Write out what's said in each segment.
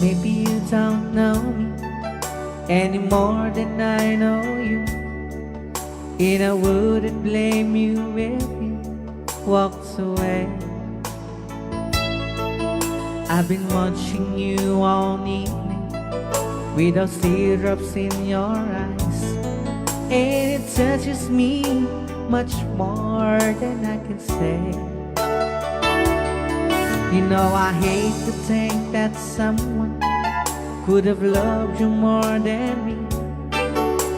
maybe you don't know me any more than I know you, and I wouldn't blame you if you walked away. I've been watching you all evening with those teardrops in your eyes, and it touches me much more than I can say. You know I hate to think that someone could have loved you more than me,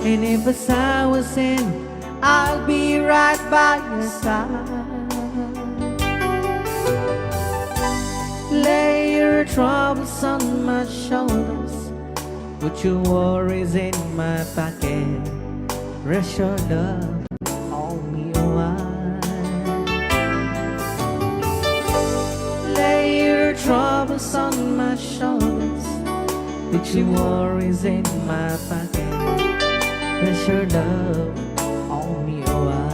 and if as I was in, I'll be right by your side. Lay your troubles on my shoulders, put your worries in my pocket, rest your love on me a while. Lay your troubles on my shoulders, put your worries in my pocket, rest your love on me a while.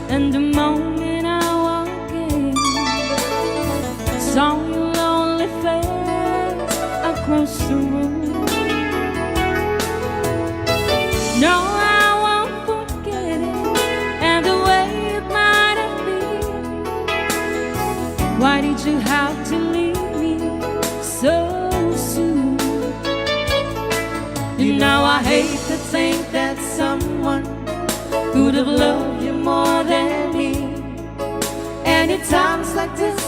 And the moment I walk in, saw your lonely face across the room. No, I won't forget it, and the way it might have been. Why did you have to leave me so soon? You know I hate to think that someone could have loved you more than me, and at times like this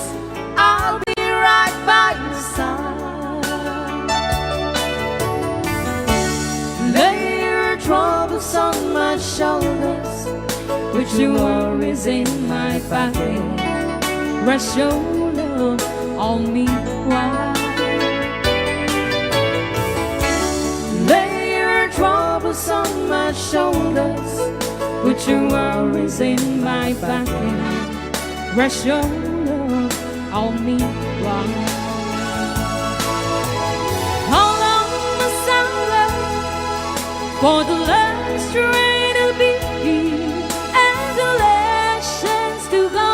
I'll be right by your side. Lay your troubles on my shoulders, put your worries in my pocket, rest your love on me while. Lay your troubles on my shoulders, put your worries in my pocket, rest your love on me while. How long must I wait for the last train to be and the last chance to go?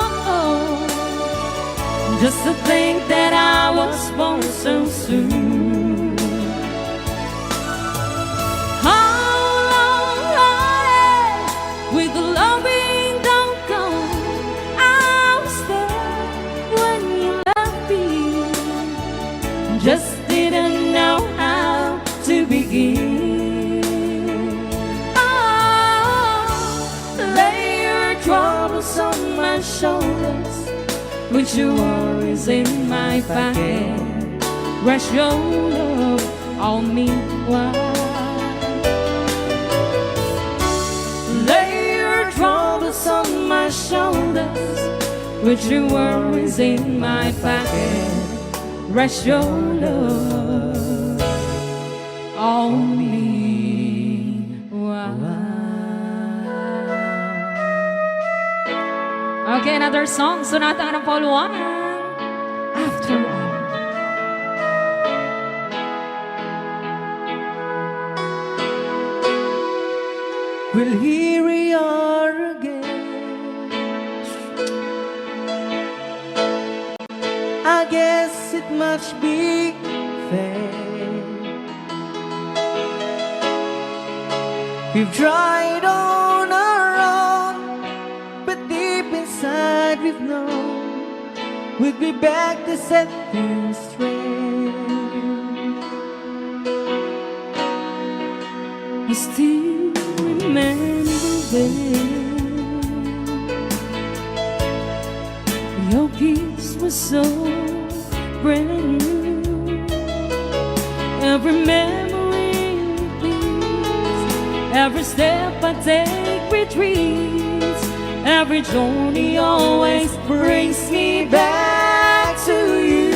Just to think that I was born so soon. With the loving don't go, I was there when you left me, just didn't know how to begin. Oh, lay your troubles on my shoulders, put your worries in my pocket, rest your love on me while. Troubles on my shoulders, put your worries in my pocket, rest your love on me. Wow. Okay, another song. Sonata ng Pauluanan. After all. Well, here we are again. I guess it must be fair. We've tried on our own, but deep inside we've known we'd be back to set things straight. I still remember when your kiss was so brand new. Every memory repeats, every step I take retreats, every journey always brings me back to you.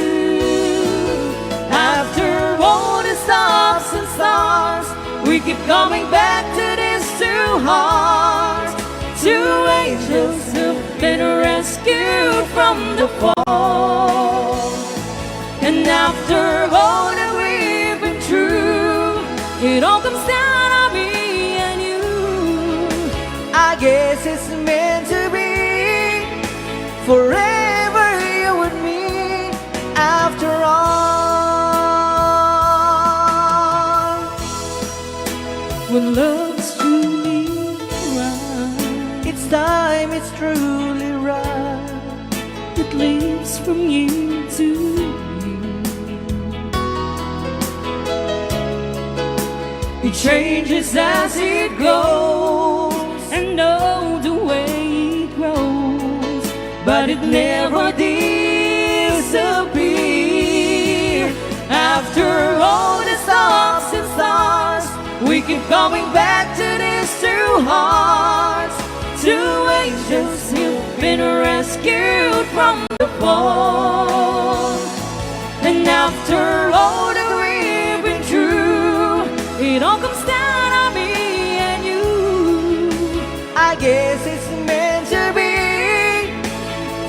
After all the stops and stars, we keep coming back to these two hearts, two angels who've been rescued from the fall. And after all that we've been through, it all comes down to me and you. I when love's truly right. It's time, it's truly right. It leaves from you to you. It changes as it grows, and know the way it grows, but it never disappears. After all the stops and stars, we keep coming back to these two hearts, two angels who've been rescued from the fall. And after all that we've been through, it all comes down on me and you. I guess it's meant to be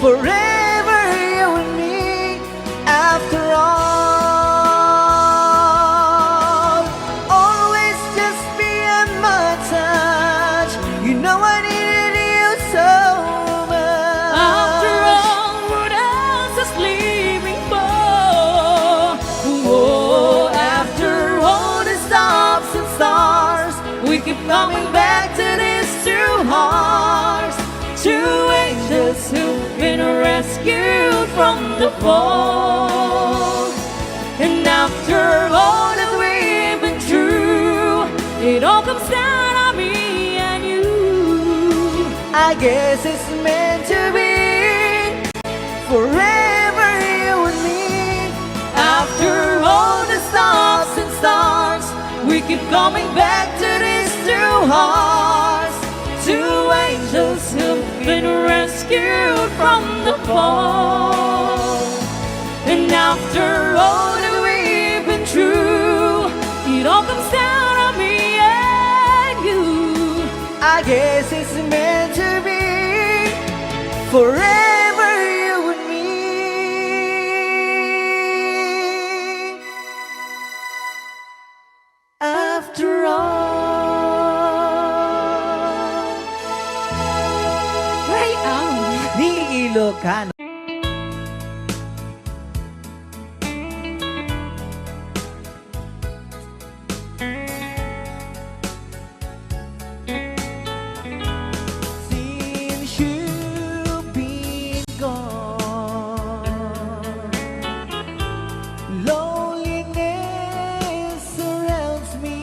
forever, you and me. After all, always just beyond my touch. You know I needed you so much. After all, what else is leaving for? Oh, after all the stops and stars, we keep coming back to these two hearts, two angels who've been rescued from the fall. And after all that we've been through, it all comes down on me and you. I guess it's meant to be forever, you and me. After all the stops and stars, we keep coming back to these two hearts, two angels who've been rescued from the fall. And after all that we've been through, it all comes down on me and you. I guess it's meant to be forever, you and me. After all, Right on. ni Ilocano. Since you've been gone, loneliness surrounds me.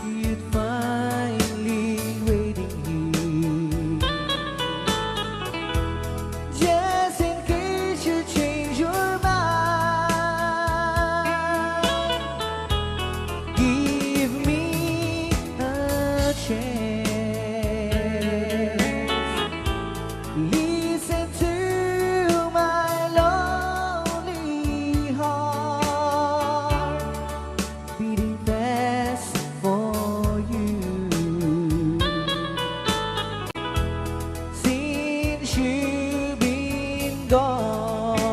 You'd finally waiting here, just in case you change your mind. Give me a chance. Listen to my lonely heart, beating fast for you. Since you've been gone,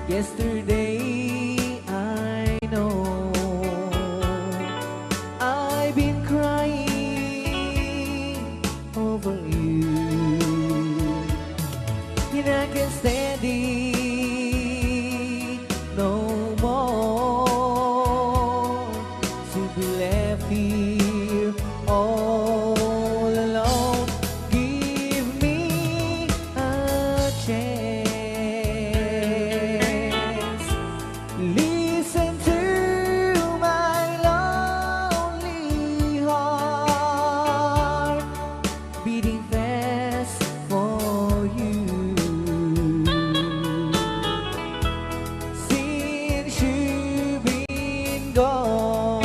yesterday I know I've been crying over you, and I can't stand it no more, to be left here all alone. Give me a chance. Listen to my lonely heart, beating fast for you. Since you've been gone,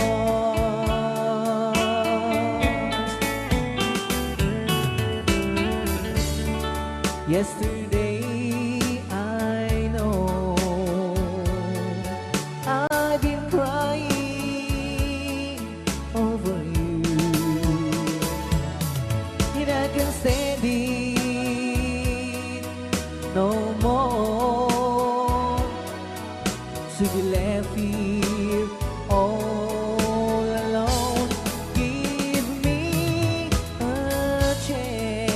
yesterday I know I've been crying over you, and I can't stand it no more, to be left here all alone. Give me a chance.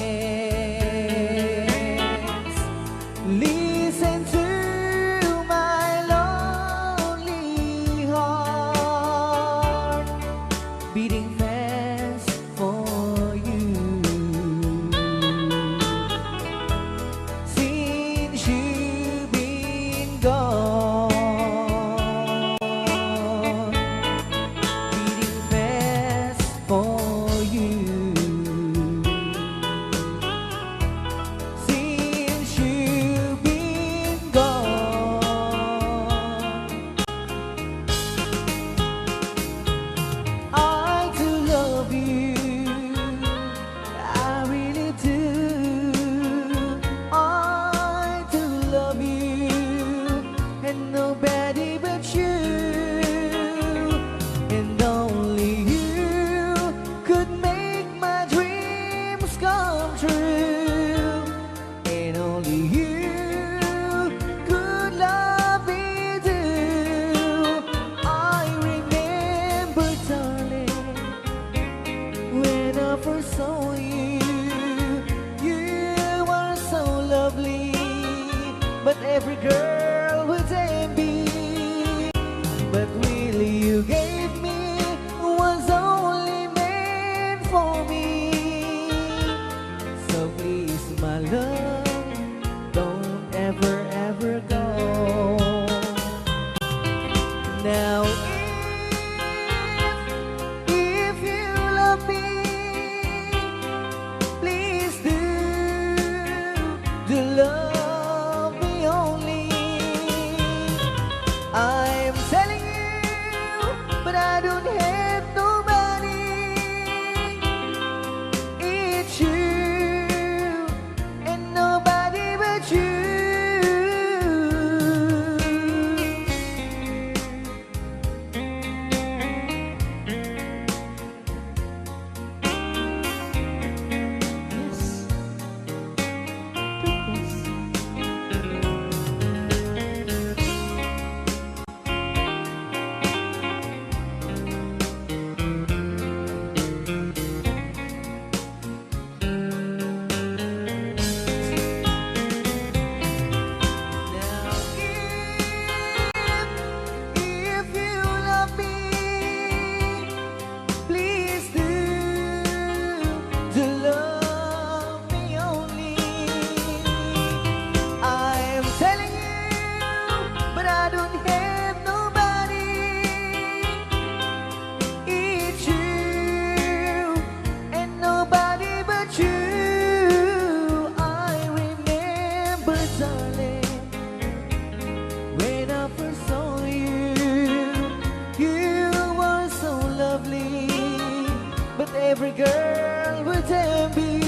every girl would envy,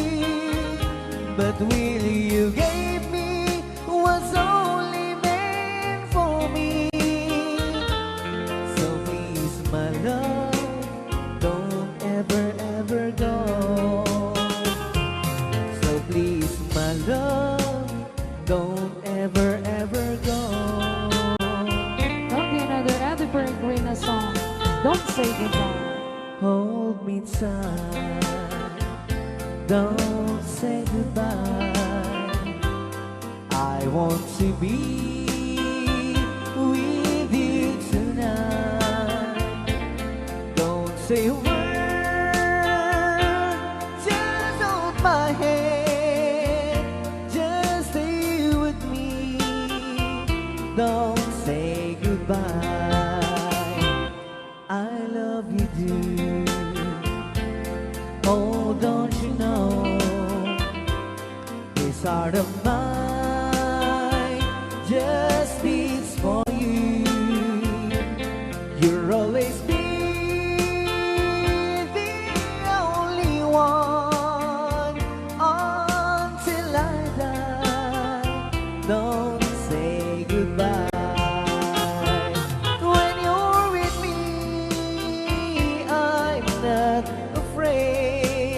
but will you gave me was only meant for me. So please, my love, don't ever, ever go. So please, my love, don't ever, ever go. Okay, another Edinburgh Green song. Don't say goodbye. Hold me tight, don't say goodbye. I want to be with you tonight. Don't say a word, just hold my hand, just stay with me. Don't say goodbye. I love you, dear. Oh, don't you know, this heart of mine just beats for you. You'll always be the only one until I die. Don't say goodbye. When you're with me, I'm not afraid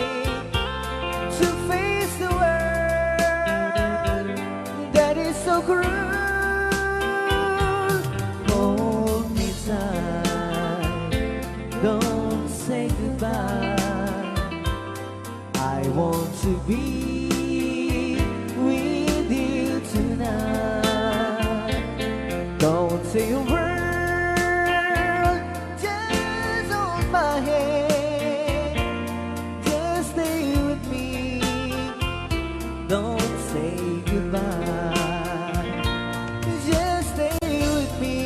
to face the world that is so cruel. Hold me tight, don't say goodbye. I want to be with you tonight. Don't say a word, just hold my hand, just stay with me. Don't say goodbye, just stay with me.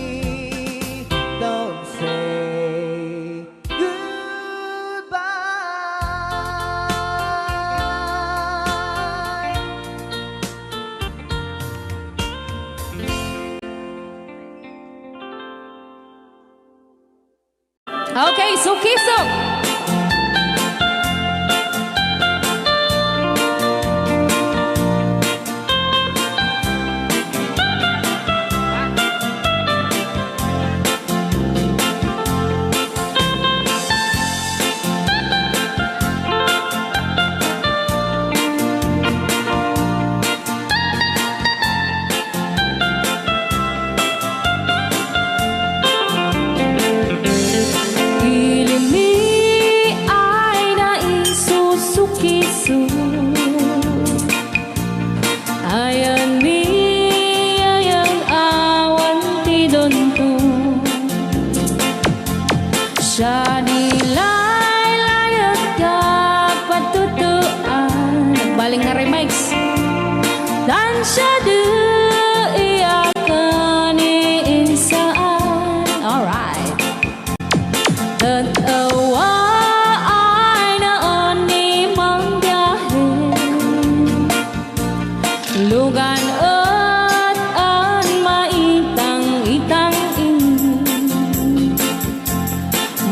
Don't say goodbye. Okay, so kiss up. Piling mi ay naisusukiso. Ayan mi ayang awan ti donto. Siya nilay layag kag patutuan. Nagbaling na remix. Dan siya di iyakan iinsaan. Alright. Tatawa ay naon ni mang biyahe. Lugan at an maitang-itang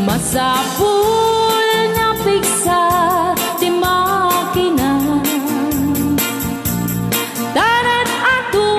masapul na piksa di makina. Tanat ato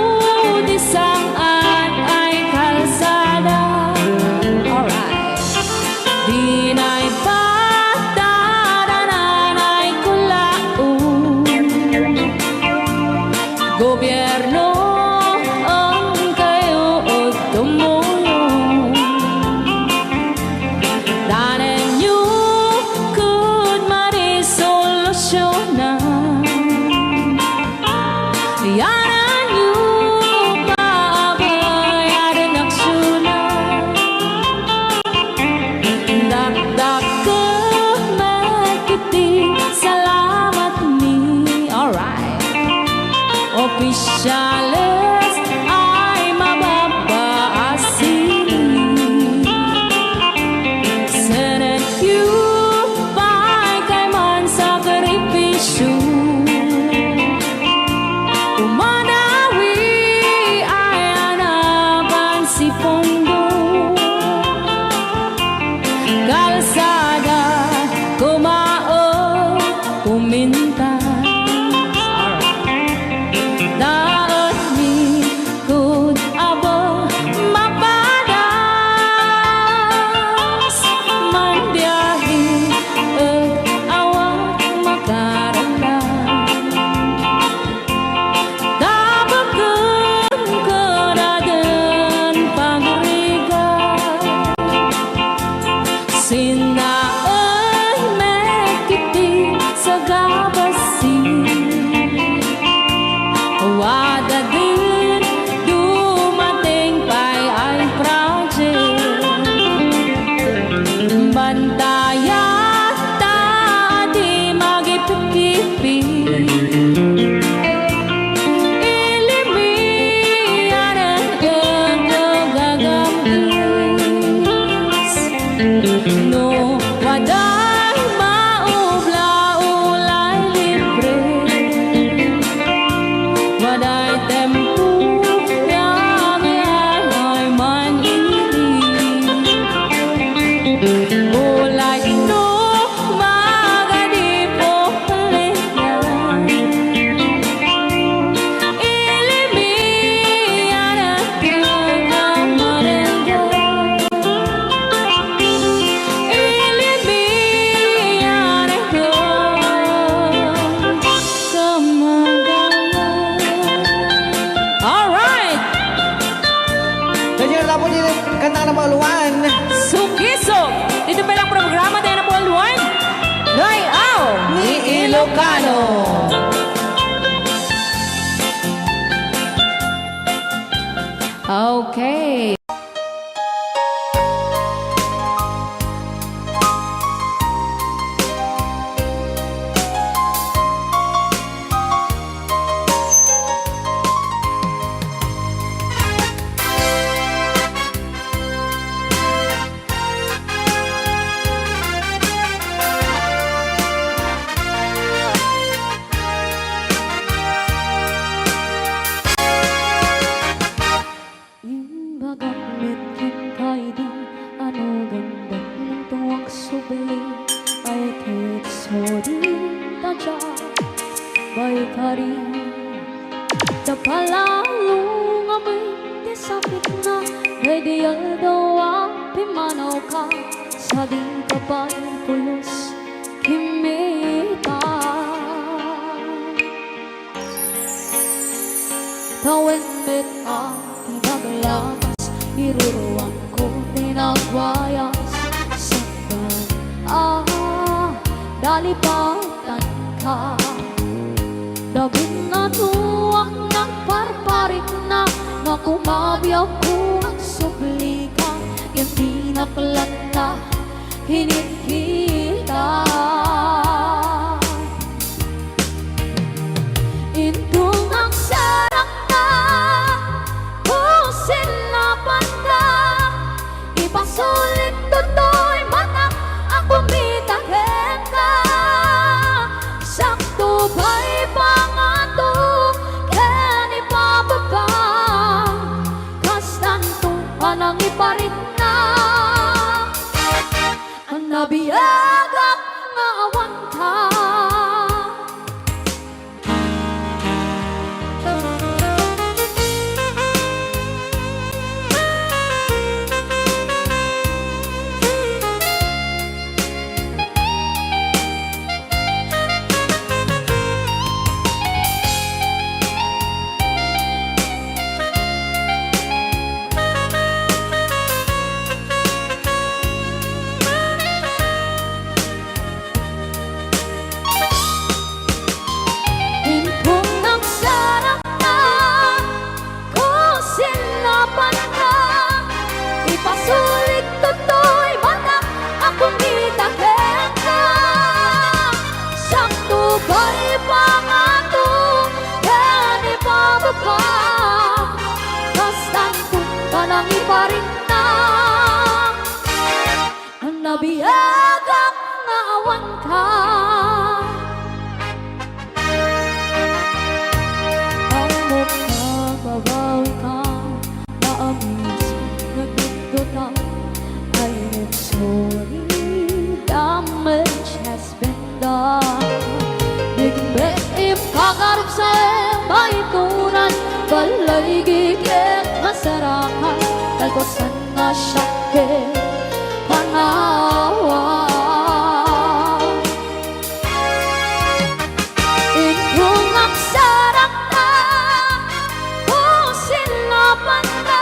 Ilocano. Okay. Imbagang medley kay di ano ganda ng tuwag subli ay kahit sorry tadya bay kari tapalalong amoy di sakit na pwede aldawa pimanaw ka sa di kapag pulos kimita tawin mit Paglakas, iruruan ko tinagwayas saktan, dalipatan ka dabing na tuwak ng parparik na makumabyaw ko ang subli ka yung tinaklan na hinikita itong ang sarap na ipasulit toto'y matak ako mitahin ka sakto ba'y pangato ken ipababa kastanto anang iparit na ang nabiyagak nga awan ka ipasulit toto'y matak akong mitahin ka sakto ba'y pangato ken ipababa kastanto kanang iparin na ang nabiyagak nga awan ka ang magbabawi ka naamis I'm sorry, damage has been done. Bigmet ipakarob sa baituran, balay gigit masarakan, kalpasan na syake, panawa. Itong aksarap na, kung sinapan na,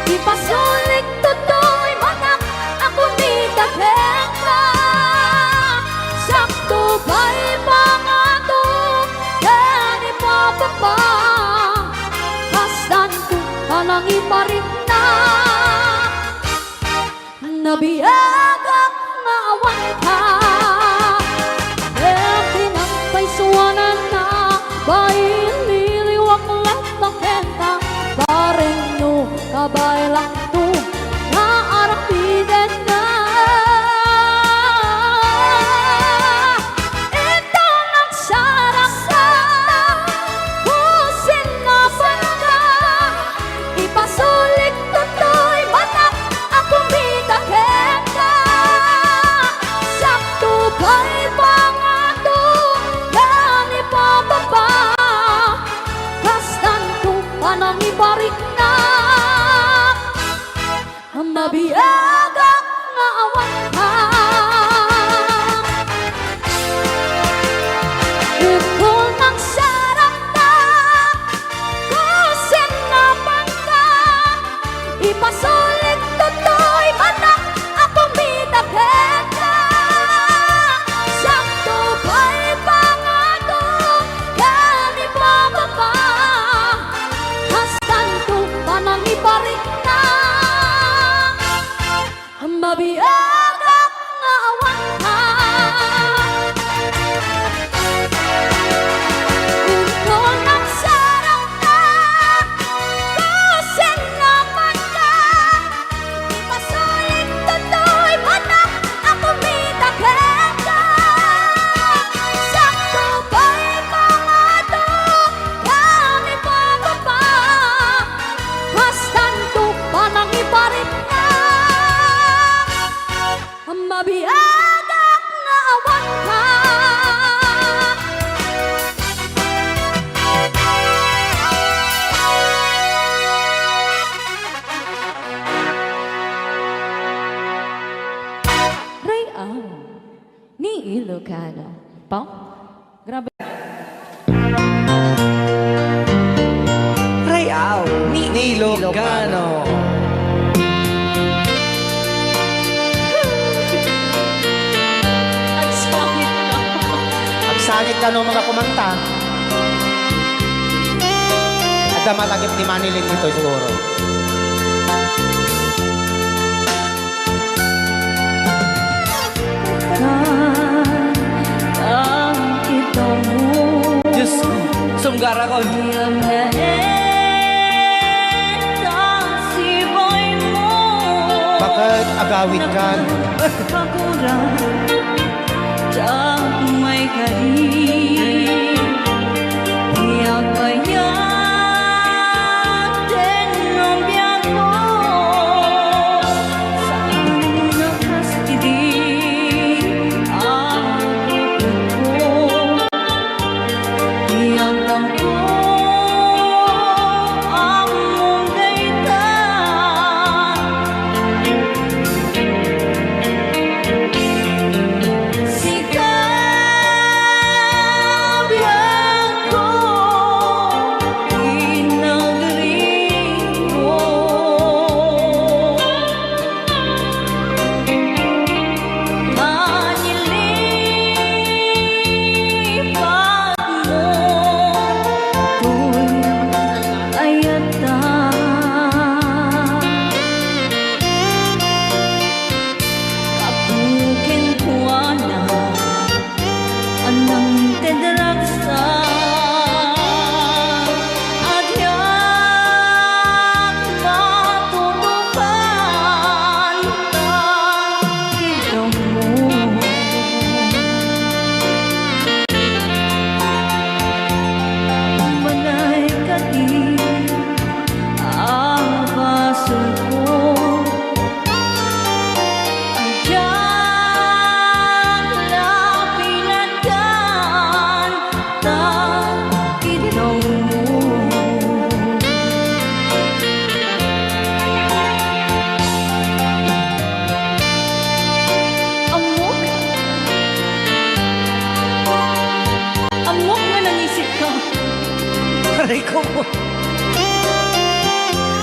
ipasulit toto'y matak akong mitahin ka sakto ba'y pangato ken ipababa kastanto kanang iparit na nabiyagak nga awan ka ken tinampay suwanan na ba'y liliwak lataken ka bareng no kabay lang to naarapiden na ito ng sarap sa pusin na panda ipasulit toto'y matak akong mitahin ka Ilocano. Pao? Grabe. Rayaw ni Ilocano. Nagsakit ka. Agsangit ka no mga kumanta. Ada malagip ni Manilin dito siguro. Diyos ko, sunggara ko. Bakit agawin ka? Aray ko po.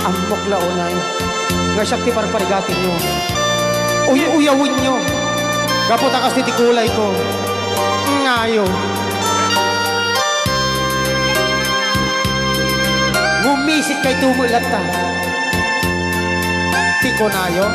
Ang muklaunay. Nga siya ti parparigatin nyo. Uyawin nyo. Kapot akas ti kulay ko. Ngayo. Ngumisit kay tumulat ta. Ti ko nayo.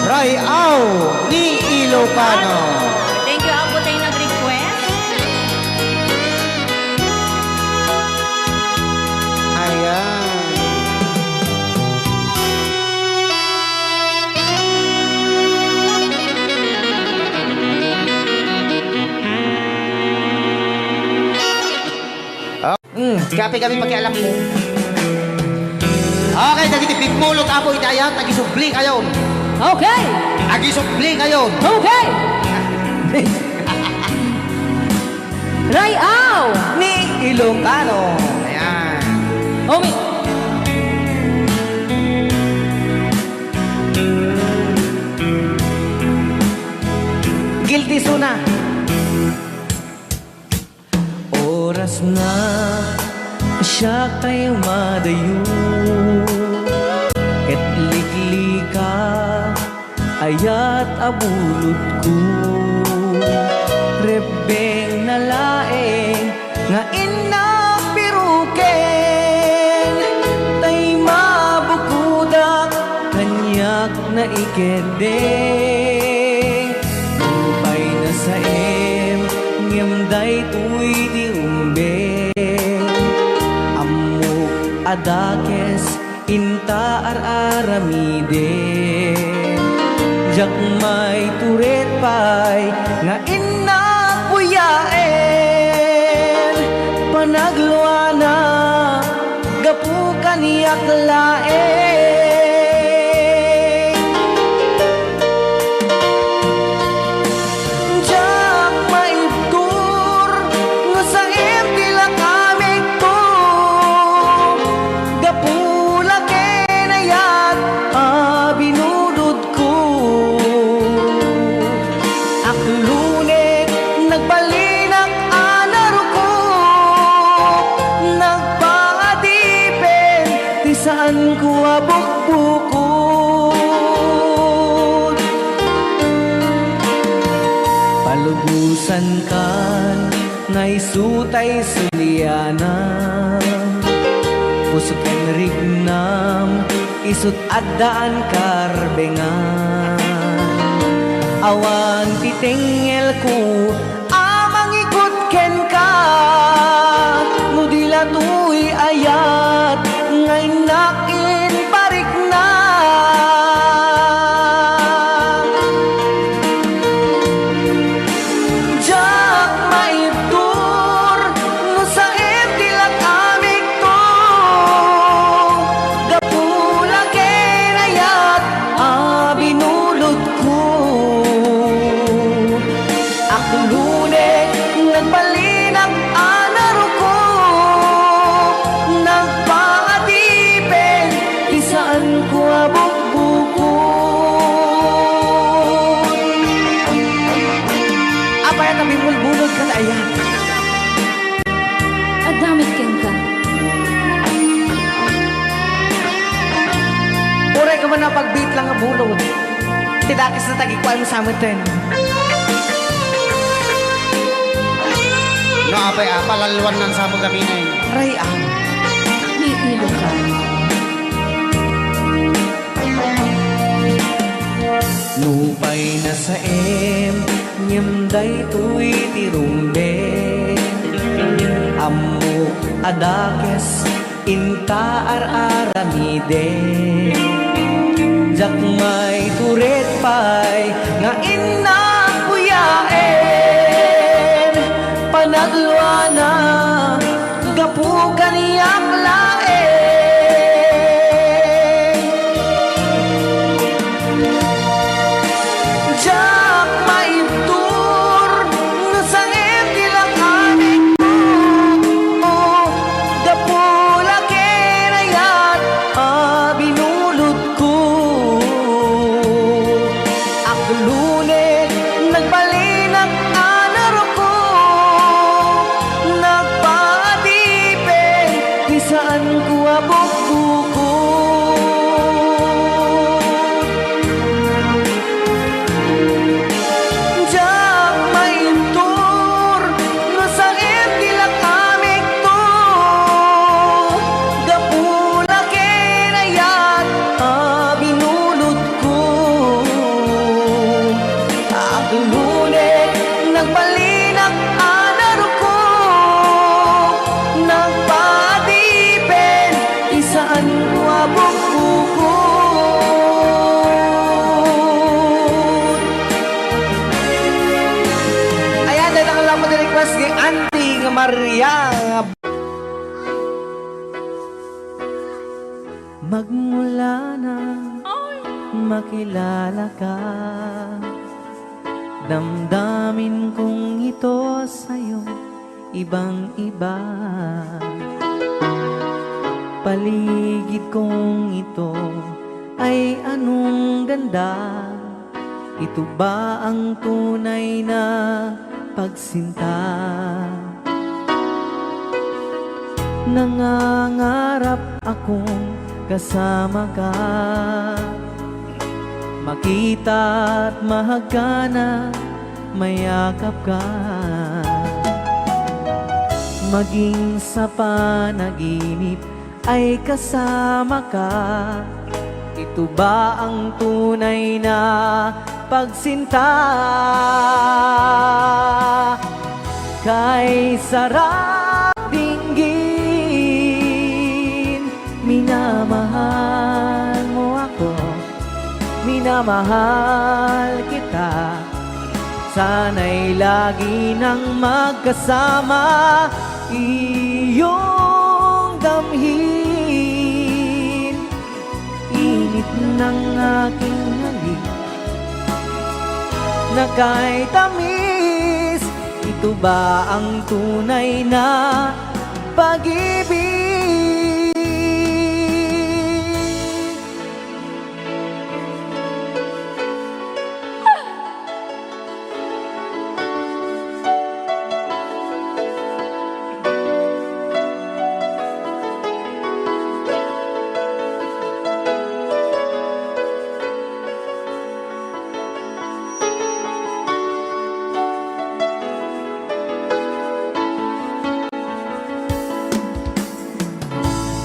Rayaw ni Ilocano. Thank you, ako tayo nag-request. Ayan. Kape kami pakialam mo. Okay, dagiti bigmulot apo itayat, nagisubli kayo. Okay. Nagisubli kayo. Okay. Rayaw Ni Ilocano. Ayan. Homie. Guilty Suna. Oras na siya kay madayo, ket likli ka ayat abulot ko. Rebeng na laeng nga inapiruken, tay mabukudak kanyak na ikendeng. Upay na sa ngemday tuy di umbeng, amok adakes inta aramiden. Jak may turet pay nga inapuyaen, panagluana gapu kaniyak laeng. Jak maibtur nga sa tila kami to, gapu laken ayat binudod ko. Aklunet nagbalinak anaro ko, nagpaadipen ti saan ko abukbukod. Palubusan kan ngay sutay sulianam, pusot ken rignam isut addaan karbengan. Awan titengel ko amang ikut ken ka, nudila tuy ayat ngay nakin parik na. Jak maibtur no sa tila kami to, gapula ken ayat binulot ko. Aklunet nagbalinak anaro ko, nagpaadipen di saan ko abukbukod. Apaya kami bulbulod ka na ayan. Adamit ken ka. Uray ka man na pagbeat lang ang bulod, tidakis na tagikuan mo sa amin ten. No, apay, palalwan ng sabog kami na yun. Ray ang Ni Ilocano. lupay na sa nyemday tuy tirumbe, amok adakes inta aramide. Jak may turet pay nga inapuyaen, panagluana gapu kaniyak laeng. Jak maibtur no sa tila kami to, gapula ken ayat binulot ko. Aklunet Magmula nang makilala ka, damdamin kong ito sa'yo ibang-iba. Paligid kong ito ay anong ganda. Ito ba ang tunay na pagsinta? Nangangarap akong kasama ka, makita at mahagana, mayakap ka. Maging sa panaginip ay kasama ka. Ito ba ang tunay na pagsinta? Kay sarap dinggin, minamahal mo ako, minamahal kita. Sana'y lagi nang magkasama, iyong damhin. Init ng aking halik na kay tamis. Ito ba ang tunay na pag-ibig?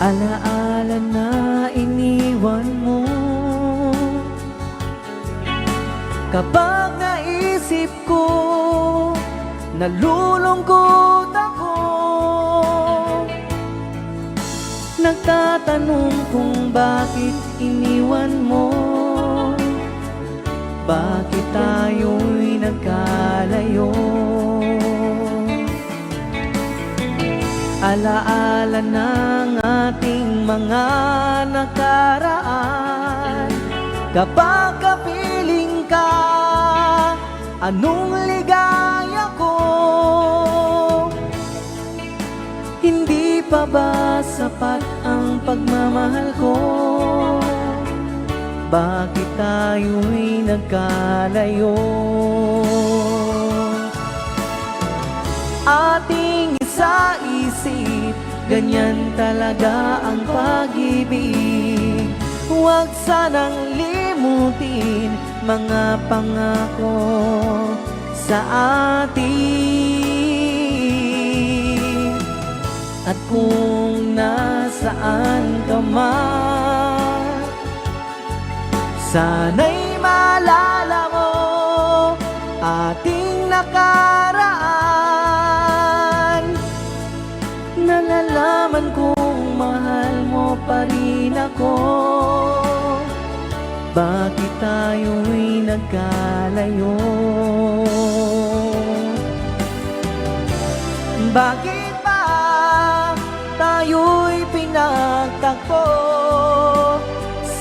Alaala na iniwan mo, kapag naisip ko, nalulungkot ako. Nagtatanong kung bakit iniwan mo, bakit tayo'y nagkalayo. Alaala ng ating mga nakaraan, kapag kapiling ka, anong ligaya ko. Hindi pa ba sapat ang pagmamahal ko? Bakit tayo'y nagkalayo? Ating isa-isip, ganyan talaga ang pag-ibig. Huwag sanang limutin mga pangako sa atin. At kung nasaan ka man, sana'y maalala mo ating nakaraan. Nalalaman kong mahal mo pa rin ako. Bakit tayo'y nagkalayo? Bakit ba tayo'y pinagtagpo?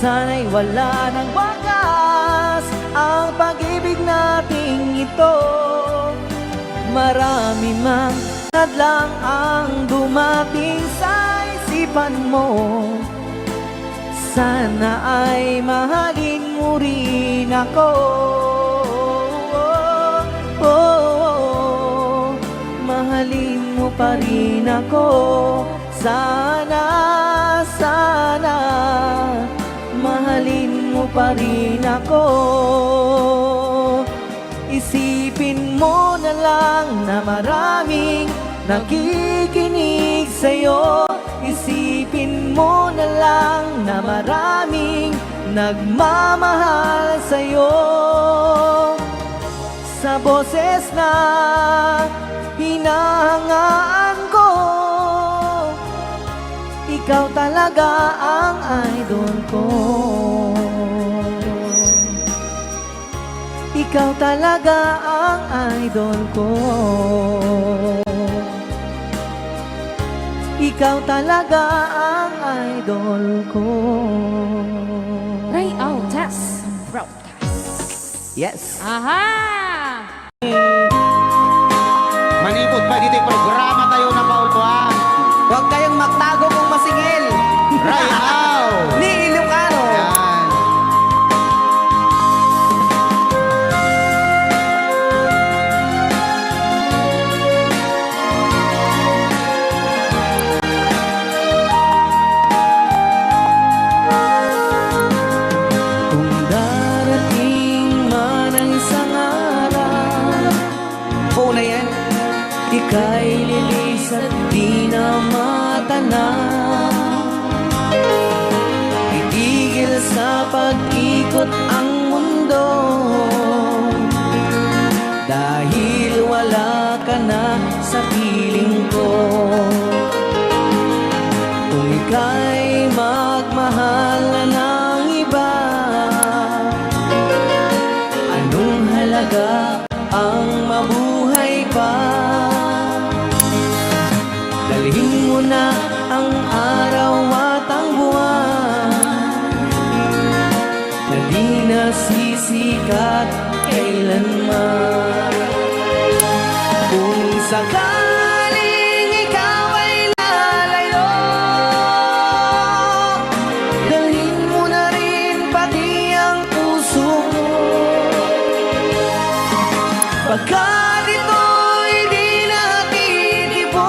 Sana'y wala ng wagas ang pag-ibig nating ito. Marami mang hadlang ang dumating sa isipan mo, sana ay mahalin mo rin ako. Mahalin mo pa rin ako. Sana, sana mahalin mo pa rin ako. Isipin mo na lang na maraming nakikinig sa'yo. Isipin mo na lang na maraming nagmamahal sa'yo. Sa boses na hinahangaan ko, ikaw talaga ang idol ko. Ikaw talaga ang idol ko. ikaw talaga ang idol ko. Ray Altas Broadcast. Yes. Aha! Manipod pa dito yung programa tayo na paulbuhan. Huwag kayong magtago kung masingil. Right now. Ni Ilocano. Yan. Kung darating man ang isang araw, na yan, ika'y lilis at di na matanaw. Itigil sa pag-ikot ang mundo, dahil wala ka na sa piling ko. Kung ika'y magmahal na ng iba, anong halaga ang mabuhay pa? Dalhin mo na ang araw at ang buwan na di nasisikat kailanman. Kung sakaling ikaw ay lalayo, dalhin mo na rin pati ang puso ko. Pagkat ito'y di natitipon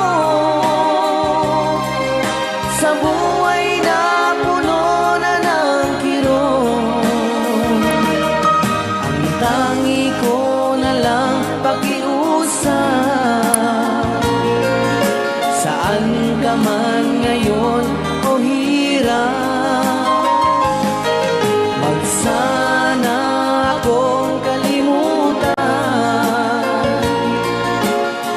sa buhay na puno na ng kirot, ang tangi ko na lang pakiusap. Saan ka man ngayon o hirap, wag sana akong kalimutan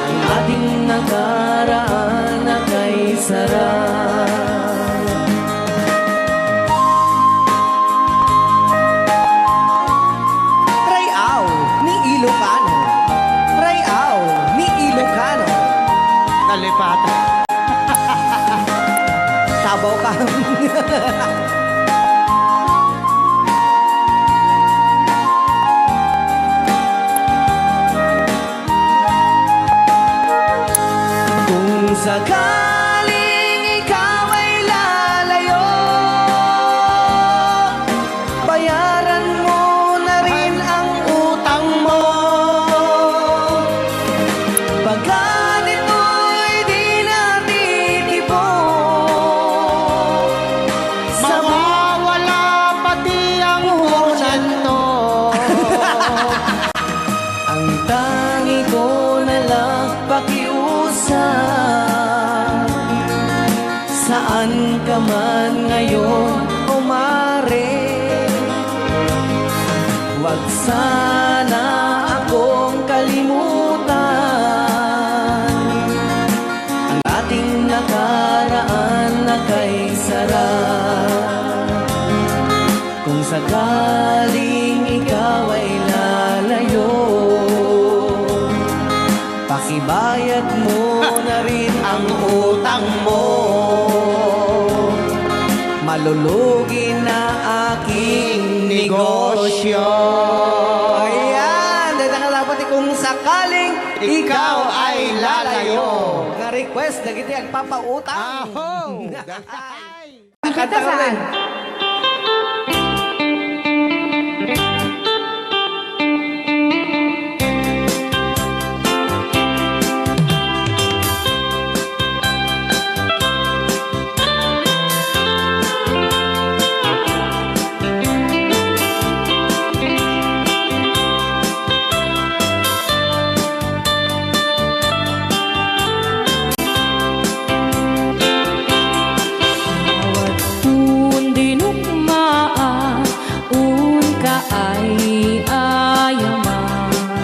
ang ating nakaraan na kay sarap. Rayaw ni Ilocano. Rayaw ni Ilocano. Nalipat. Sabaw ka. Kung sakaling ikaw ay lalayo, bayaran mo na rin ang utang mo. Pagkat ito'y di natitipon sa Mawawala pati ang porsyento. ang tangi ko na lang pakiusap. Saan ka man ngayon o mare, wag sana akong kalimutan ang ating nakaraan na kay sarap. Kung sakaling ikaw ay lalayo, pakibayad mo na rin ang utang mo. Malulugi na aking negosyo. Ayan, dahil nga dapat kung sakaling ikaw ay lalayo. Nga request na kita agpapautang. Aho! Kanta ka rin.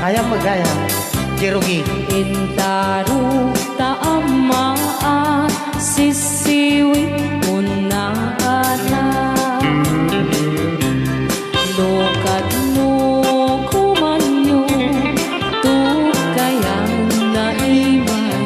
Kaya magaya. Kirugi. Intaro taama at sisiwit mo na lokat no kumanyo to kayang naimay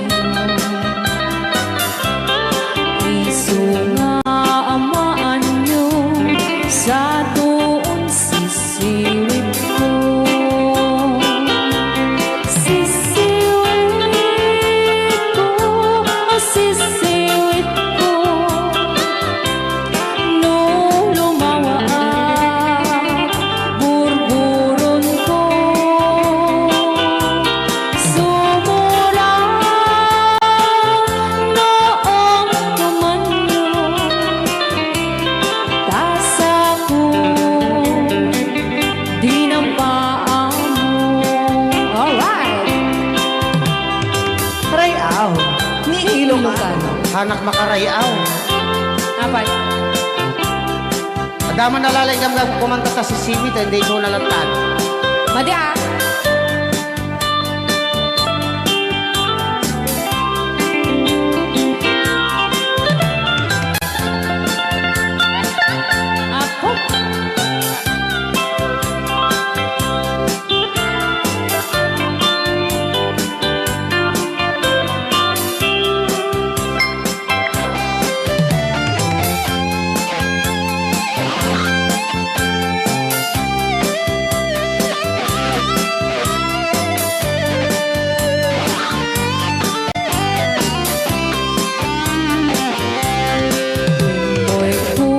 hanak makarayaw. Apay. Adaman nalalay gamgam kumanta ta si Simi ta hindi ko nalatad. Madi ah. Ako. Mo'y ko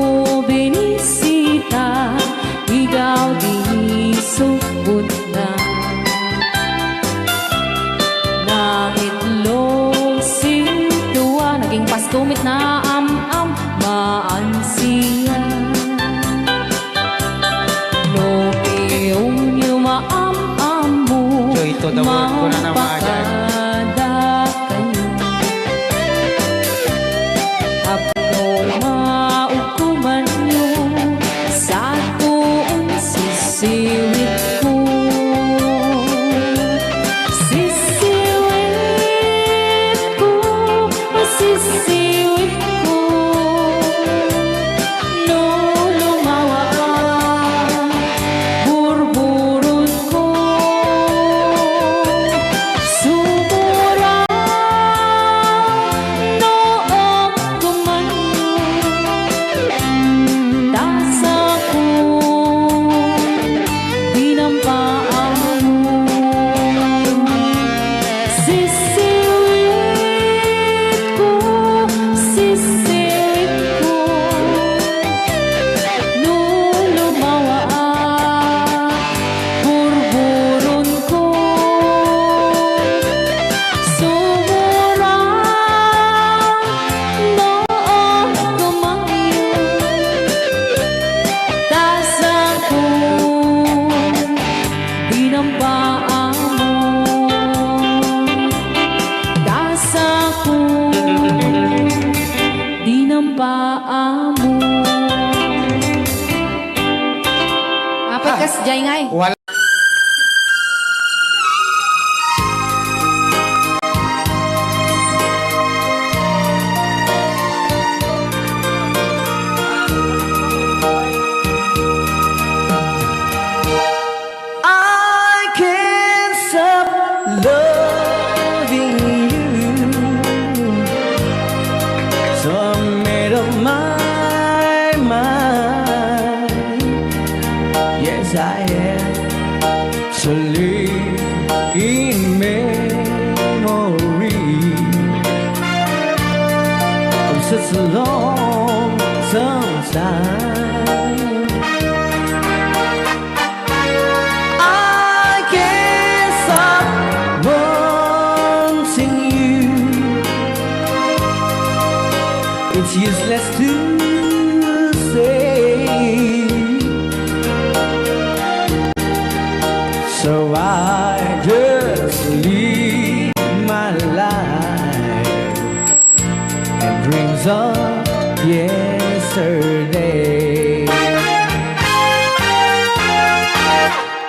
binisita, ikaw di supot na. Nangitlog sintuwa, naging pastumit na am-am, maansiya. No iyong yumaam-am mo, Joy to the world ko na naman agad. Maukuman nyo sa tuong sisiwit ko. Sisiwit ko, sisiwit ko. No lumawa ang burburot ko. Sumura noong kumanyo. Tasa ko, dinampaan mo. Sisiwit ko, sisiwit ko. Nung lumawa ang burburon ko. Sumura noong kumanyo. Tasa ko, dinampaan mo. Tasa ko, dinampaan mo. Apat kas jay ngay. Wala. I can't stop loving you. So I made up my mind. Yes, I am. To live in memory of such a long time. I can't stop wanting you. It's useless to say, so I just live my life and dreams of yesterday.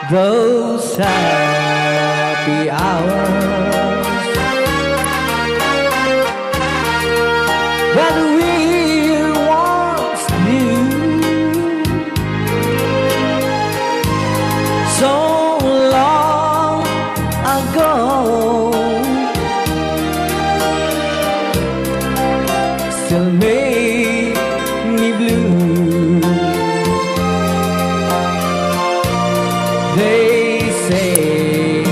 Those happy hours that we once knew, so long ago, still make me blue. They say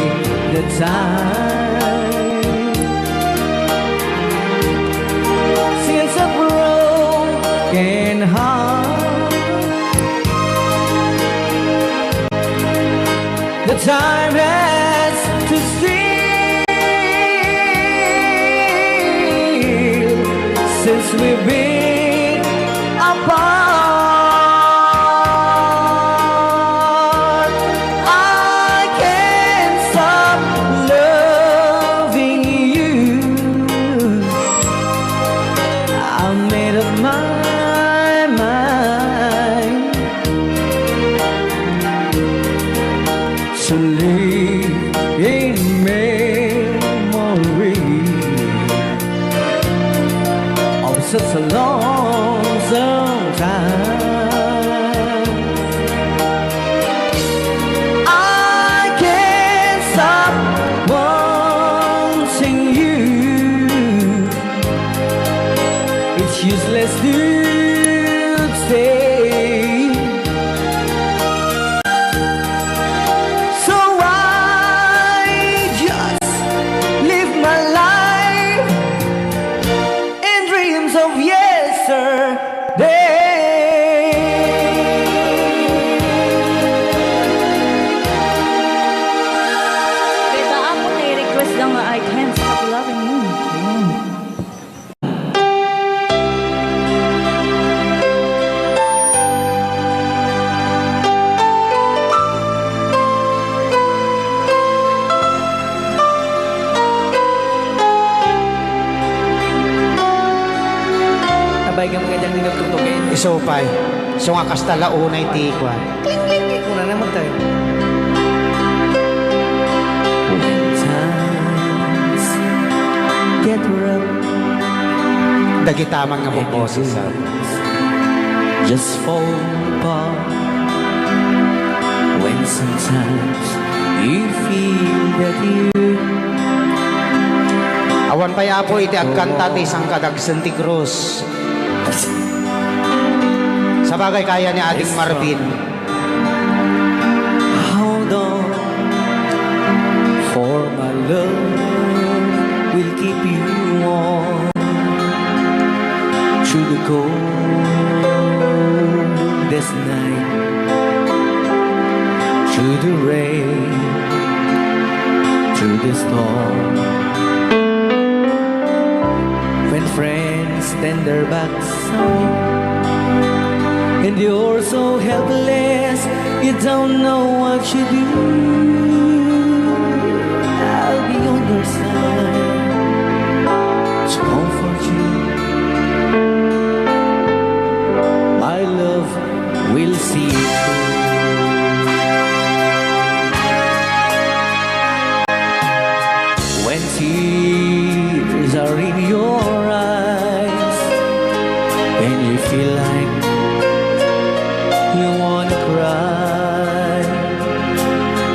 the time since a broken heart, the time has to steal since we've been apart. to live in memory of such a lonesome time. I can't stop wanting you. It's useless to stay. So I just live my life in dreams of yesterday. Beda ako na-request lang nga I can't stop loving you. Sabay ka mga dyan nagtutukin. Isopay. So nga kasta launay tikwan. Una naman tayo. When times get rough, Dagitamang nga mo boses sa. just fall apart. When sometimes you feel that you Awan pa yapo iti agkanta ti isang kadagsan ti Cruz. Sa bagay kaya ni Ading Marvin. hold on, for my love will keep you warm through the coldest night, through the rain, through the storm. When friends turn their backs on you and you're so helpless, you don't know what you do. I'll be on your side to comfort you. My love will see you through. When tears are in your eyes and you feel like you wanna cry,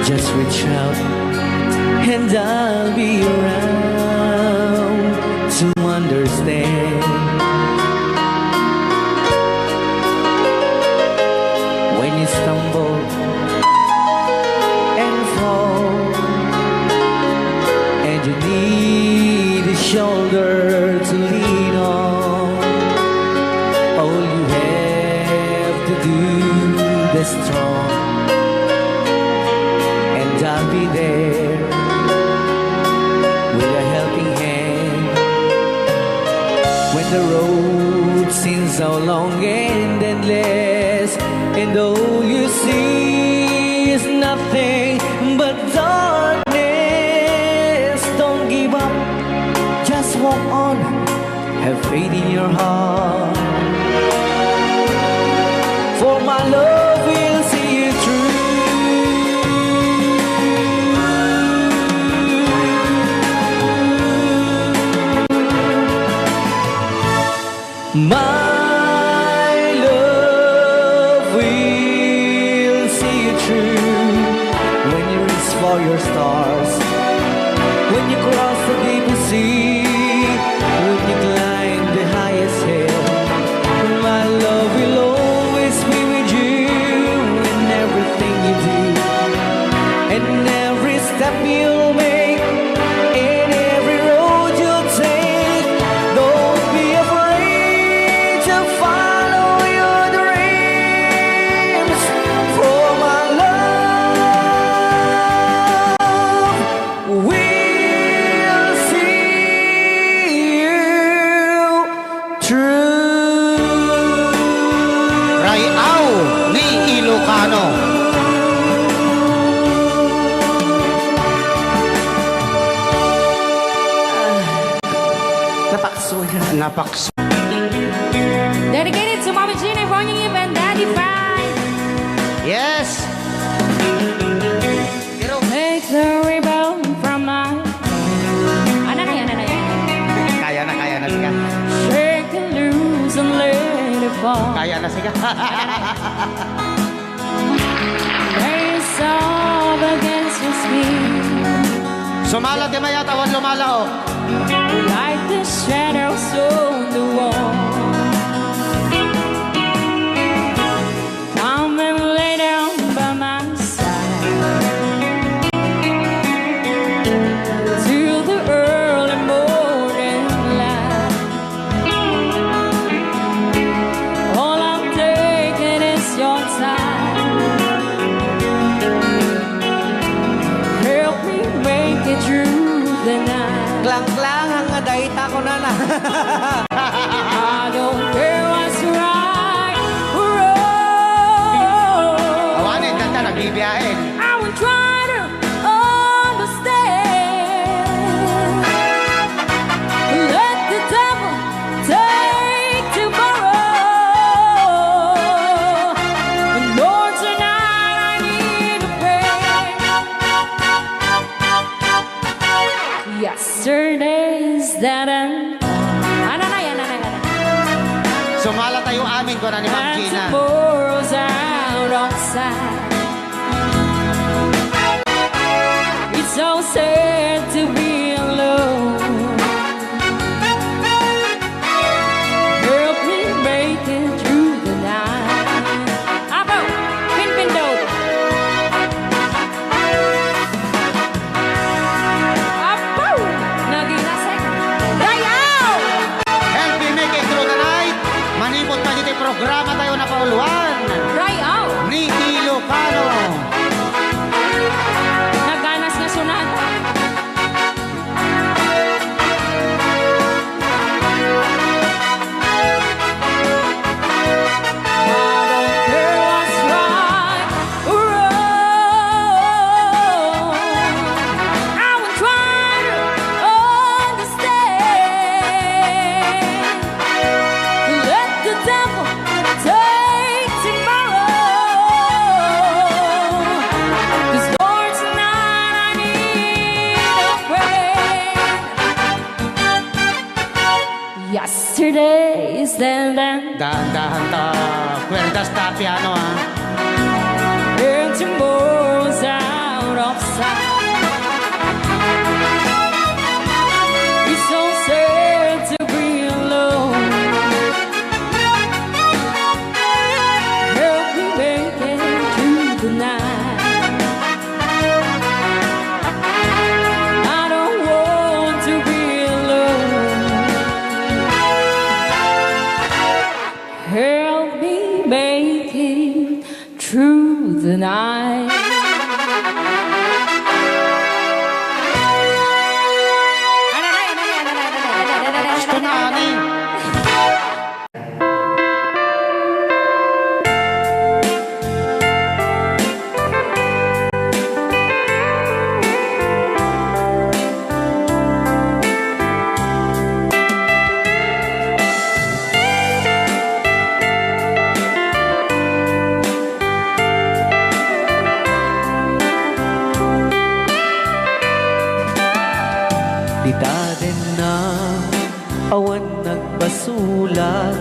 just reach out and I'll be around to understand. When you stumble and fall and you need a shoulder to lean on, all you have to do is strong, and I'll be there with a helping hand. When the road seems so long and endless, and all you see is nothing but darkness, don't give up, just walk on, have faith in your heart, for my love will see you through. My love will see you through. When you reach for your stars, when you cross the deepest sea, when you climb the highest hill, my love will always be with you in everything you do, and every step you'll make, in every road you'll take. Don't be afraid to follow your dreams, for my love will see you through. Rayaw ni Ilocano. Napakso yan. Napaks. Dedicated to Mama Gina, Ronnie Eve, and Daddy Frank. Yes! Ayan na, sige. Race up against your speed, Sumala di maya tawan lumala, oh. like the shadows on the wall. Come and lay down by my side till the early morning light. All I'm taking is your time. Help me make it through the night. Klang-klang ang dayta ko na na. I don't care what's right or wrong. Awanin, ganda, nagbibiyahin. I will try to understand. Let the devil take tomorrow. And Lord, tonight I need a break. Yesterday's that and Sumala tayo amin ko na ni Ma'am and Gina. tomorrow's out of sight. It's so sad to be alone. Help me make it through the night. Abo, pinpindo. Abo, naginasek. Rayaw! Help me make it through the night. Manipot pa dito yung programa tayo na pauluan. Rayaw! Ni Ilocano. Naganas nga sunata. Yesterday's then Dahan-dahan ta. Kwerdas ta piano, ha. and tomorrow's out of sight. It's so sad to be alone. Help me make it through the night. I don't want to be alone. Help me make it through the night. Gusto na, ani. Ditaden na awan nagbasulat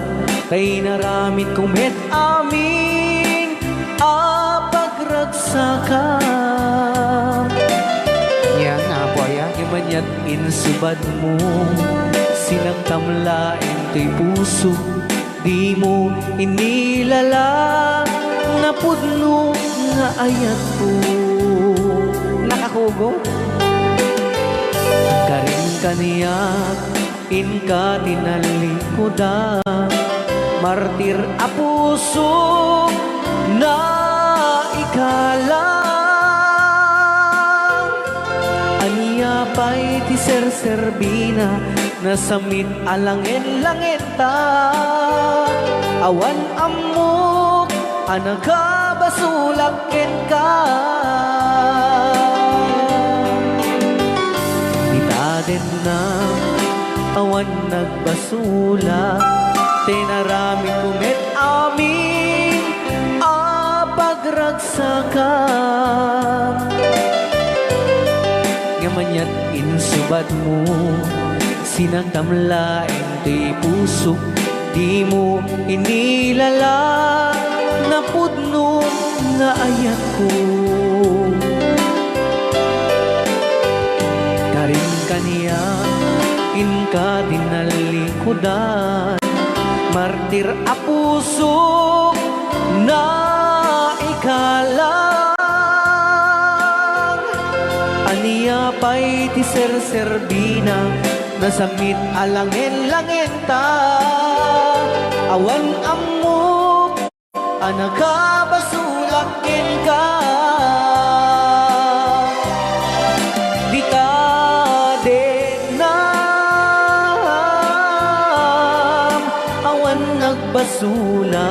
kay naramit kong met amin apagragsakan. Yan, po yan. Imanyat insubad mo sinagtamlain to'y puso di mo inilala na pudno nga ayat ko nakakugo karin kaniyak inka tinalikoda martir a puso na ikalang aniya pa'y ti serserbina nasamit alangin-langin ta awan amok anagabasulak ka ditaden na awan nagbasula tinarami kumet amin apagragsakan ngamanyat insubad mo sinagtamlain ti puso Di mo inilala na pudno nga ayat ko. Karin kaniya inka dinalikudan, martir a puso na ikalang. Aniya pa'y ti ser-serbina, nasamit alangin-langin ta. Awan amok, anagabasulakin ka. Di ka din na awan nagbasula.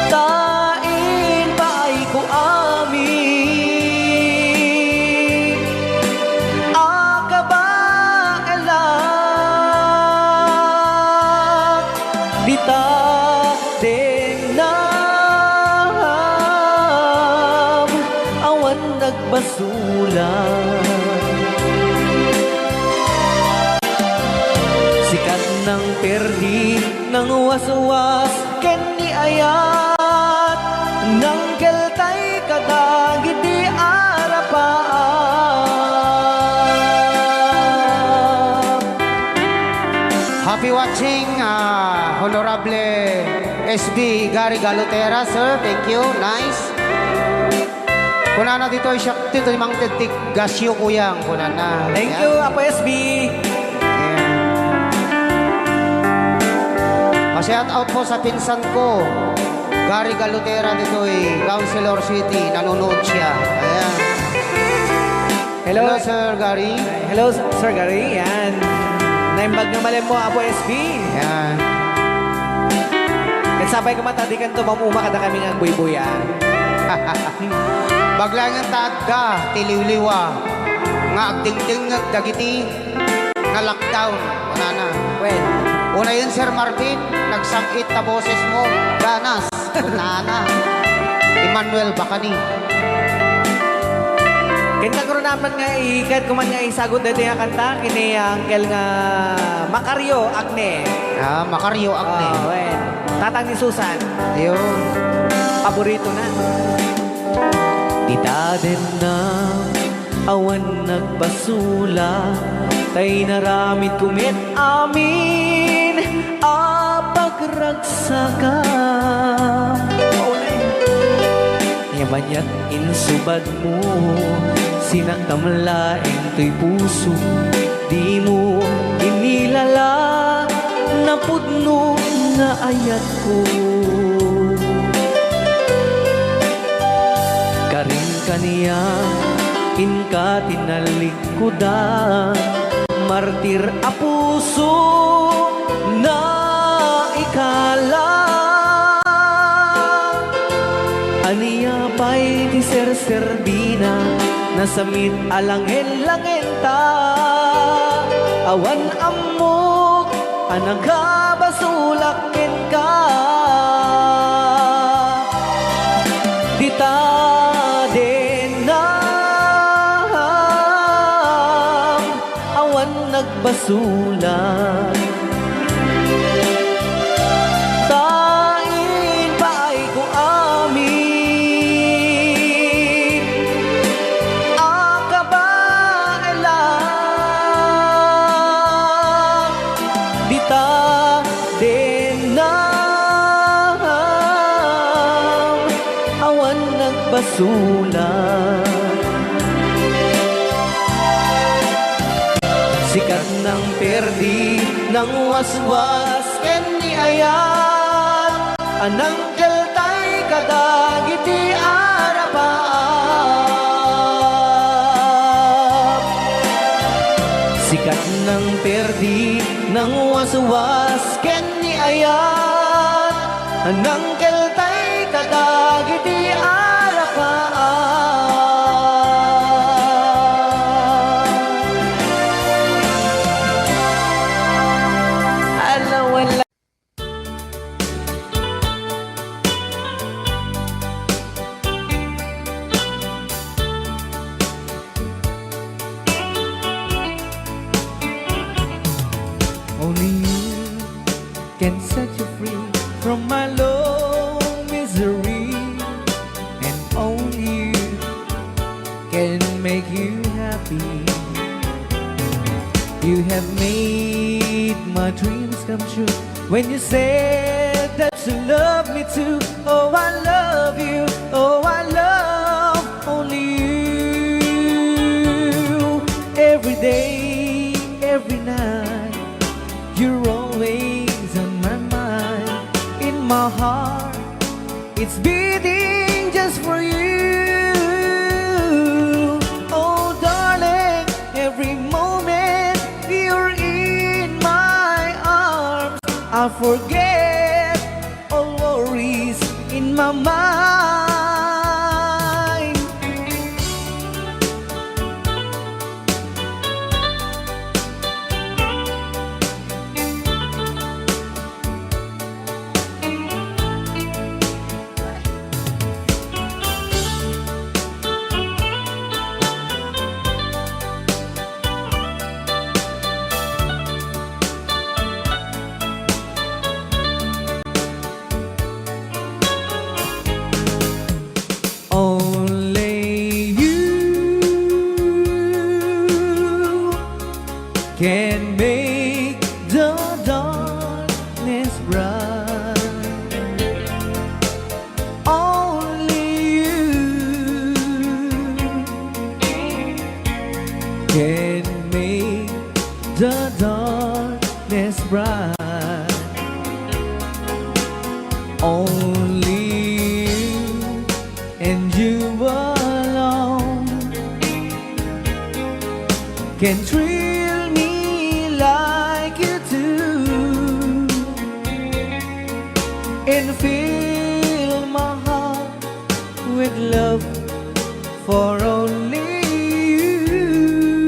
Tain pa ay ko amin, akaba elak. Di ta din na awan nagbasula. Sikat ng perdi ng waswas ken ni ayat, nang keltay kadagit di arapaan. Happy watching, Honorable SB Gary Galutera, sir. Thank you. Nice. Kunana dito ay siya dito mang tetik gasyo kuyang kunana. Thank Ayan. you, Apo SB. Ayan. Pa-shout out po sa pinsan ko, Gary Galutera dito ay Councilor City. Nanonood siya. Ayan. Hello, Hello, Sir Gary. Hello, Sir Gary. Yan. Naimbag na malim mo, Apo SB. Ayan. At sabay kamatadikan to, mamuma kada kami ng buy-buyan. Baglang ang taadda, tiliwliwa. Nga agdingding dagiti nga lockdown. Kunana. Well, Una yun, Sir Marvin, nagsangkit na boses mo. Ganas. Kunana. Emmanuel Bacani. kinagro naman nga ikat kuman nga isagot dito yung kanta, kini angkel nga Makaryo Agne. Makaryo Agne. Well, tatang ni Susan. Yun. Paborito na. Di din na awan nagbasula, tay naramid kumit amin apagragsaka. Yamanyak insubad mo, sinagkamlaeng to'y puso, di mo inilala na pudno nga ayat ko. Karin kaniya inka tinalikudan, martir a puso na ikala. Aniya pa'y ti ser-serbina, nasamit alangin-langin ta. Awan amok, anagabasulakin ka. Di ta din na awan nagbasula. Tain pa ay ko amin, akaba elak. Di ta din na awan nagbasula. Sikat ng perdi ng waswas ken ni ayat, anang keltay kadagiti arapaan. Sikat ng perdi ng waswas ken ni ayat, anang keltay kadagiti arapaan. Wala. can set you free from my low misery, and only you can make you happy. You have made my dreams come true when you said that you love me too. Oh, I love you. Oh, I love only you. Every day, every night, you're always on my mind. In my heart, it's beating just for you. Oh, darling, every moment you're in my arms, I forget all worries in my mind. Only you can make the darkness bright. Only you can make the darkness bright. Only you and you alone can thrill me like you do, and fill my heart with love for only you.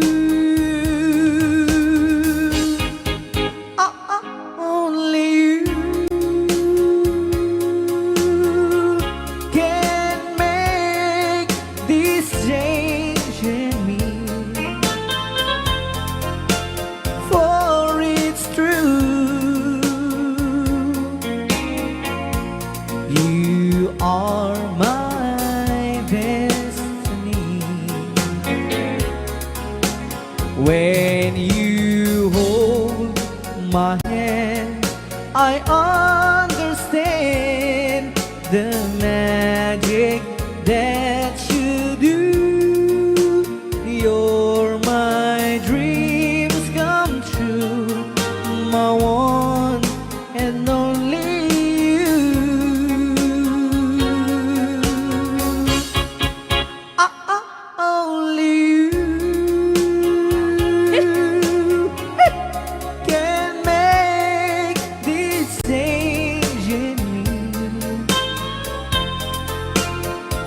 Only you can make this change in me, for it's true. You are my destiny. When you hold my hand, I understand the magic that you do. You're my dreams come true, my one and only you. Only you can make this change in me,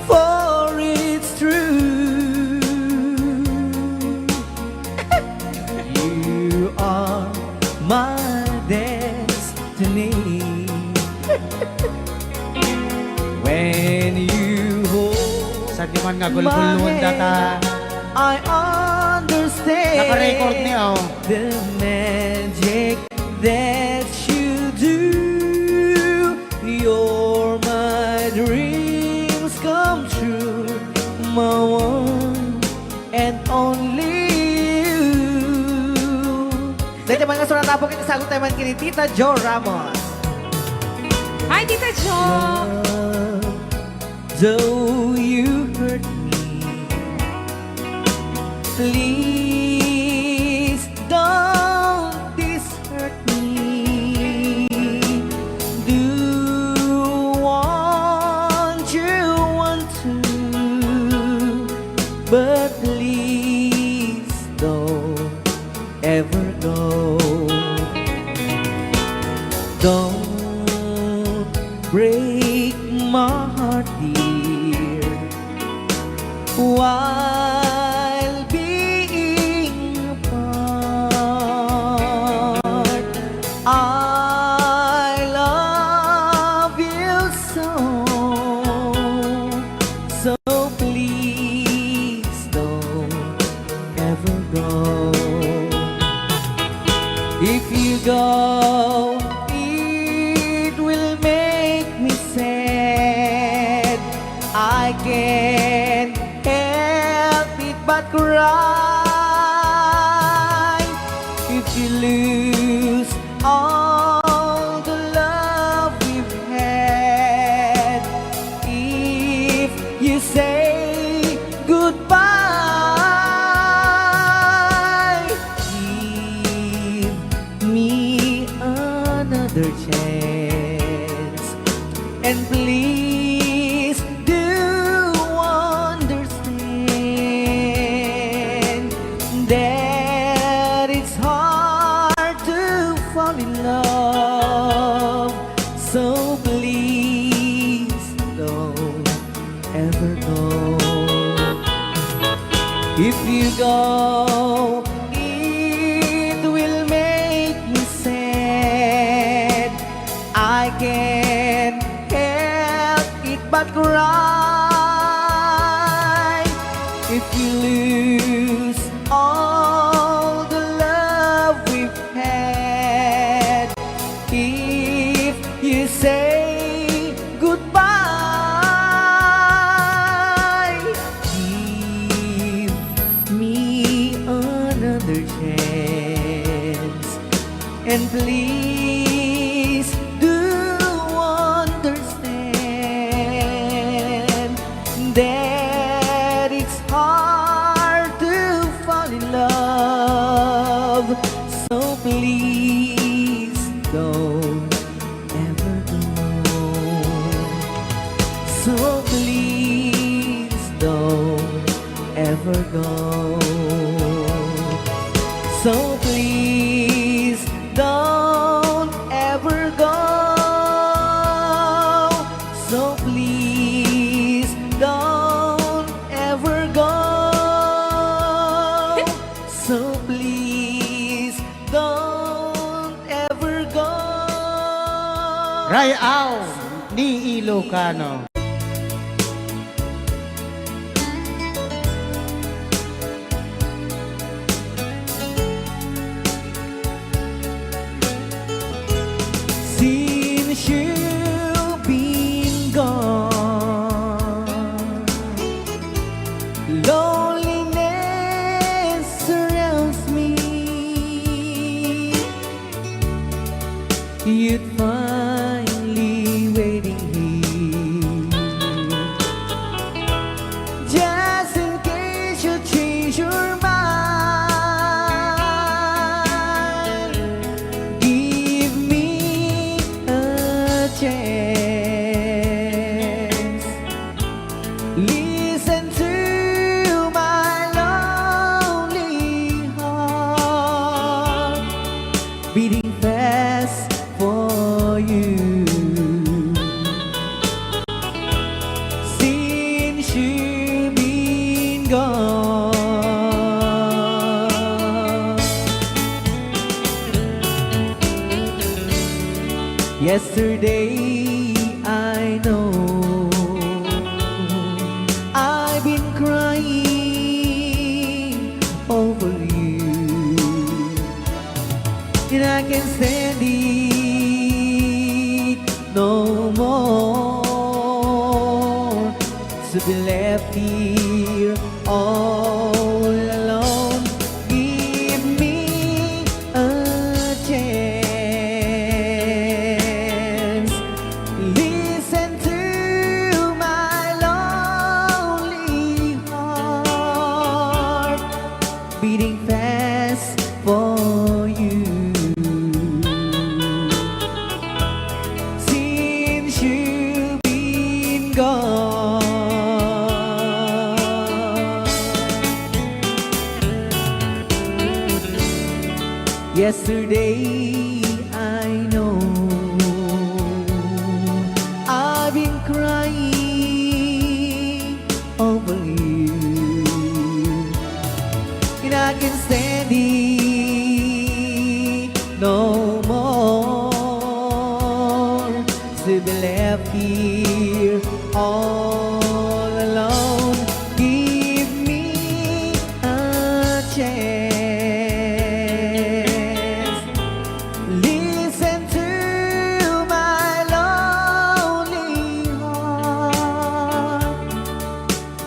for it's true. You are my destiny. When you hold Sa di man nga my gulgulon data. hand, I understand Naka-record niya, oh. the magic that you do. You're my dreams come true, my one and only you. Dahil mga surat tapos kita sagot tayo man kini Tita Jo Ramos. Hi, Tita Jo! Though you hurt me, please don't dishurt me. Do want you want to, but please don't ever go. Don't break my heart, dear, while being apart. I love you so, so please don't I can't help it but cry if you lose all the love we've had. If you say goodbye, give me another chance, and please do understand that it's hard to fall in love. So please don't ever go. If you go, it will make me sad. I can't help it but cry if you lose all the love we've had. If you say goodbye, give me another chance, and please do understand that it's hard to fall in love. So please don't ever go. So please don't ever go. So please don't ever go. So please don't ever go. So please don't ever go. Rayaw ni Ilocano. Since you've been gone, loneliness surrounds me. You'd finally waiting here, just in case you change your mind. Give me a chance. Listen to my lonely heart beating fast for you. Since you've been gone, yesterday I know I've been crying over you, and I can't stand it no more to be left here all alone. Give me a chance. Listen to my lonely heart beating fast for you. Since you've been gone, yesterday I know I've been crying over you, and I can't stand it no more to be left here all alone. Give me a chance. Listen to my lonely heart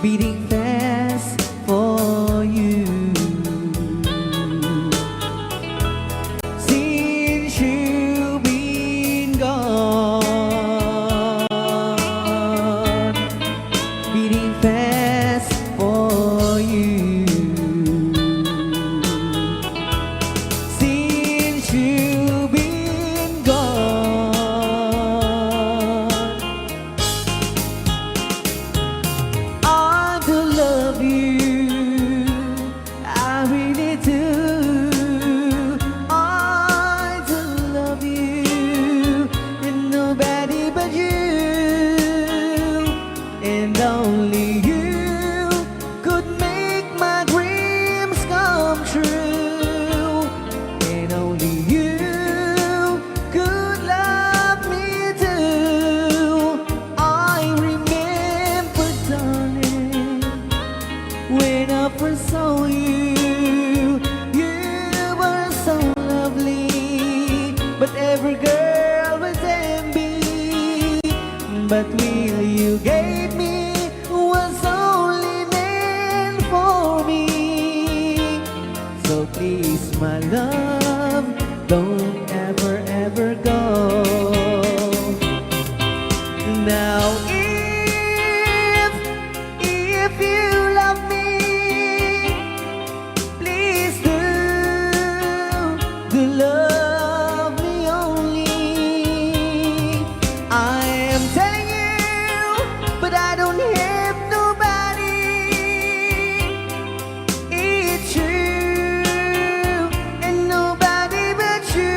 beating fast for you. Since you've been gone, beating fast for you. Since you've been gone, I do love you, I really do. I do love you, and nobody but you, and only you could make my dreams come true, and only you could love me too. I remember, darling, when I first saw you, you were so lovely, but every girl was envy. But will you gave me was only meant for me. So please, my love, don't ever, ever go. Now if you love me, please do love me only. I am telling you, but I don't have nobody. It's you and nobody but you.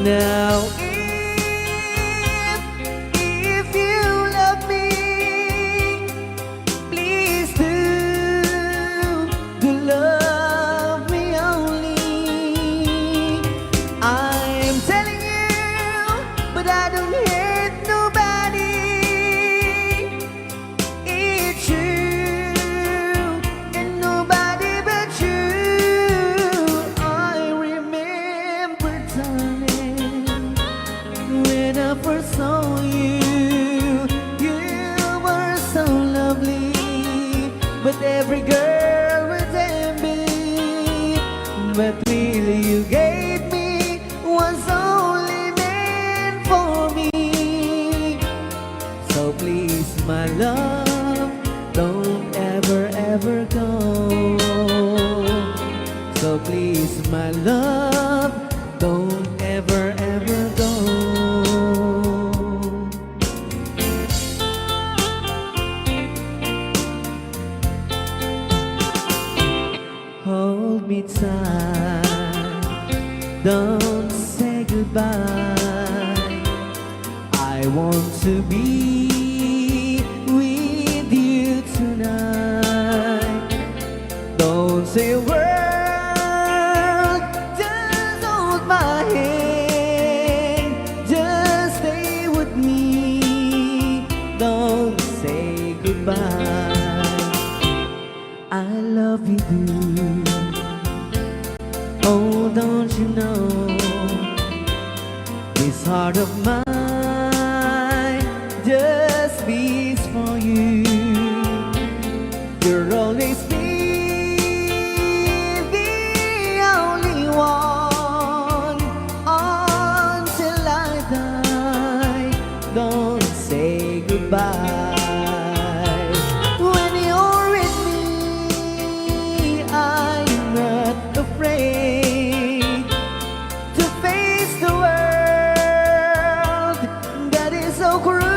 Now if you love me, please do love me only. I'm telling you, but I don't hate nobody. It's you and nobody but you. I remember, darling, when I first saw you, you were so lovely, but every girl was envy. But really you gave me was only meant for me. So please, my love, don't ever, ever go. So please, my love, don't ever, ever go. Hold me tight, don't say goodbye. I want to be with you tonight. Don't say a word, just hold my hand, just stay with me. Don't say goodbye. I love you, dude. Oh, don't you know, this heart of mine just beats for you. You'll always be the only one until I die. Don't say goodbye. When you're with me, I'm not afraid to face the world that is so cruel.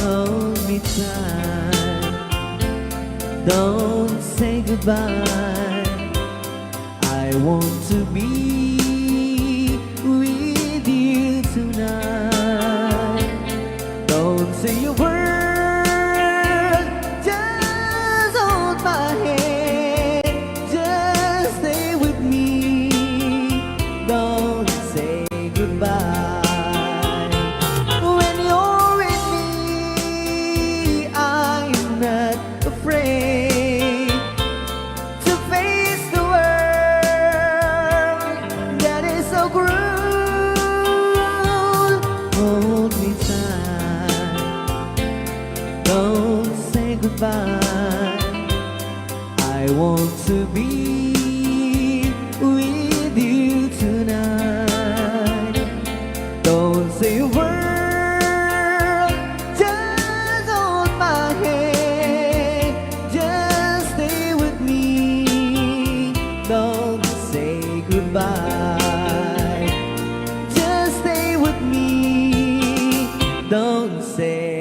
Hold me tight, don't say goodbye. I want to be with you tonight. Don't say a word, to be with you tonight. Don't say a word, just hold my hand, just stay with me. Don't say goodbye, just stay with me. Don't say